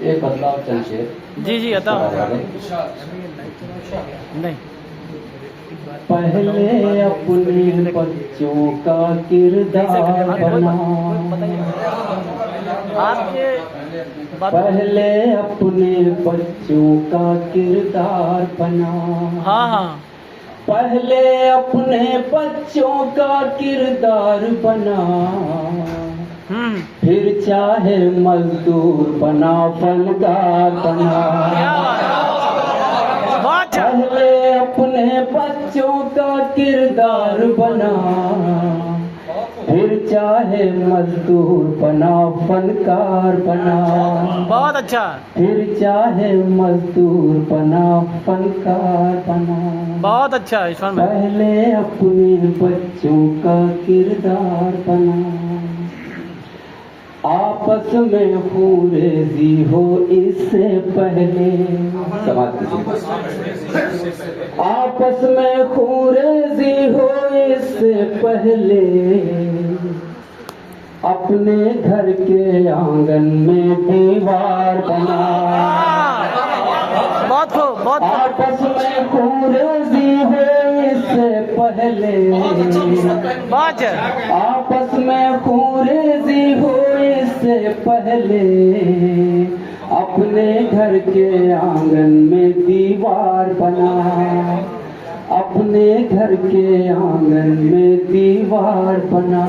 एक बदलाव चंचेर जी जी आता नहीं। पहले अपने बच्चों का किरदार बना, आपके पहले अपने बच्चों का किरदार बना। हाँ हाँ पहले अपने बच्चों का किरदार बना, फिर चाहे मजदूर बना फनकार बना। पहले अपने बच्चों का किरदार बना, फिर चाहे मजदूर बना फनकार बना। बहुत अच्छा। फिर चाहे मजदूर बना फनकार बना। बहुत अच्छा ईश्वर भाई। पहले अपने बच्चों का किरदार बना। आपस में हुरेजी हो इससे पहले, आपस में हुरेजी हो इससे पहले, अपने घर के आंगन में दीवार बना। बहुत खूब बहुत। आपस में हुरेजी हो इससे पहले, आपस में हुरेजी हो इससे पहले, अपने घर के आंगन में दीवार बना। अपने घर के आंगन में दीवार बना।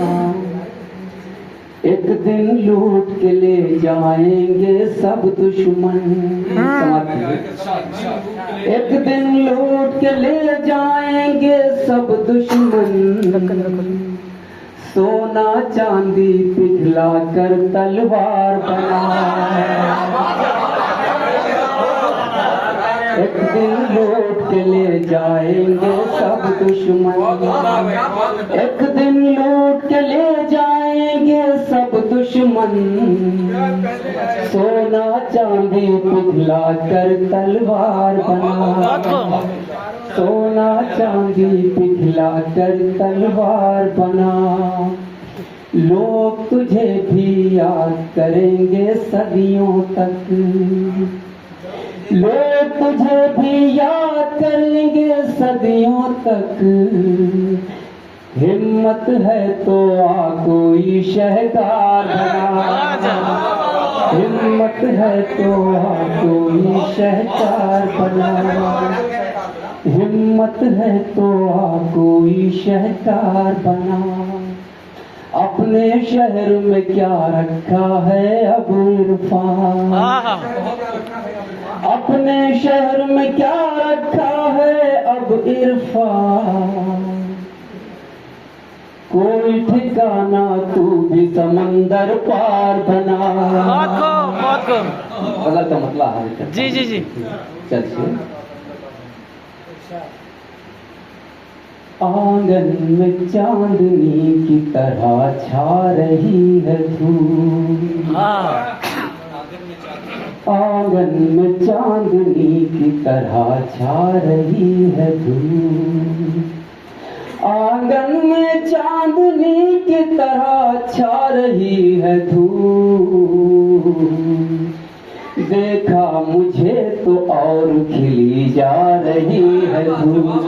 एक दिन लूट के ले जाएंगे सब दुश्मन। एक दिन लूट के ले जाएंगे सब दुश्मन, सोना चांदी पिघला कर तलवार बना। एक दिन लूट के ले जाएंगे सब दुश्मन, एक दिन लूट के ले जाएंगे सब दुश्मन, सोना चांदी पिघला कर तलवार बना। सोना चांदी पिघला कर तलवार बना। लोग तुझे भी याद करेंगे सदियों तक, लोग तुझे भी याद करेंगे सदियों तक। हिम्मत है तो आ कोई शहकार बना। हिम्मत है तो आ कोई शहकार बना। हिम्मत है तो आ कोई शहकार बना। अपने शहर में क्या रखा है अब इरफान, अपने शहर में क्या रखा है अब इरफान। कोई ठिकाना तू भी समंदर पार बना। गलत का मतलब है। जी जी जी चलिए। आंगन में चांदनी की तरह छा रही है धूप। आंगन में चांदनी की तरह छा रही है धूप। आंगन में चांदनी की तरह छा रही है धूप। देखा मुझे तो और खिली जा रही है धूप।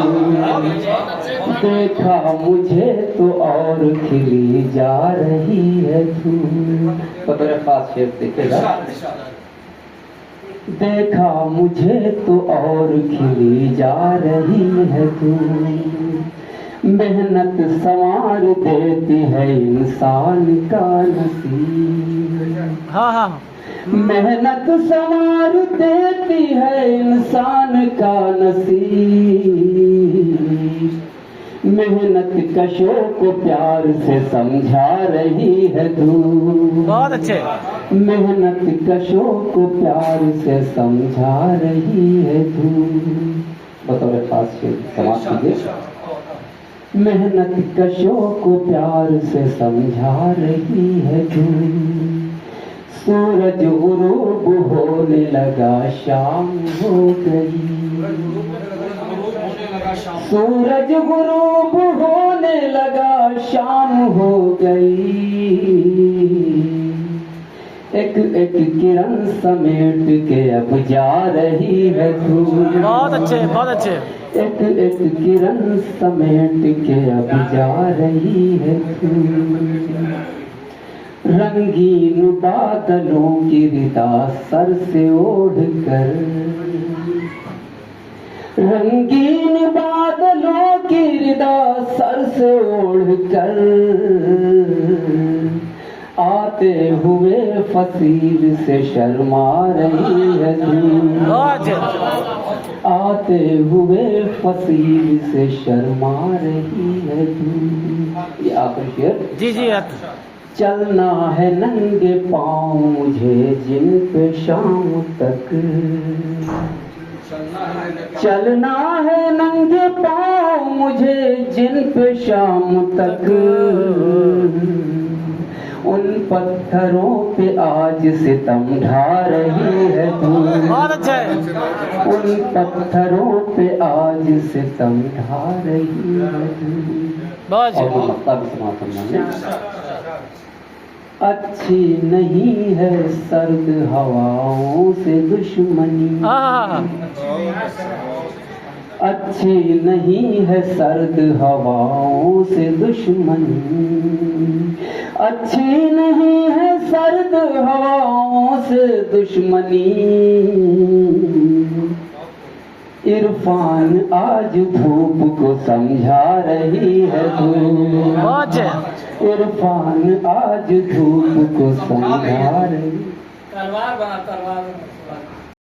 देखा मुझे तो और खिली जा रही है धूप। तो मेरे पास शेर देखेगा। देखा मुझे तो और खिली जा रही है धूप। मेहनत संवार देती है इंसान का नसीब। हाँ हाँ मेहनत संवार देती है इंसान का नसीब। मेहनत कशों को प्यार से समझा रही है धूप। बहुत अच्छे। मेहनत कशों को प्यार से समझा रही है धूप। बतौर खास समाप्त कीजिए। मेहनत कशों को प्यार से समझा रही है धूप। सूरज गुरूब होने लगा शाम हो गई। सूरज गुरूब होने लगा शाम हो गई। एक एक किरण समेट के अब जा रही है धूप। बहुत अच्छे, बहुत अच्छे। एक एक किरण समेट के अब जा रही है धूप। रंगीन बादलों की रिदा सर से ओढ़ कर, रंगीन बादलों की रिदा सर से ओढ़ कर, आते हुए फसील से शर्मा रही है धूप। बहुत अच्छे। आते हुए फसील से शर्मा रही है धूप। ये आखिरी शेर। जी जी। चलना है नंगे पाँव मुझे जिन पे शाम तक, चलना है नंगे पाँव मुझे जिन पे शाम तक, उन पत्थरों पे आज सितम ढा रही है धूप। बहुत अच्छा है। उन पत्थरों पे आज सितम ढा रही है धूप। बहुत और अच्छे। मक्ता भी समापन माने। अच्छी नहीं है सर्द हवाओं से दुश्मनी, हाँ। अच्छी नहीं है सर्द हवाओं से दुश्मनी, अच्छी नहीं है सर्द हवाओं से दुश्मनी। इरफान आज धूप को समझा रही है धूप। बहुत अच्छे। इरफान आज धूप को समझा रही। तलवार बना तलवार।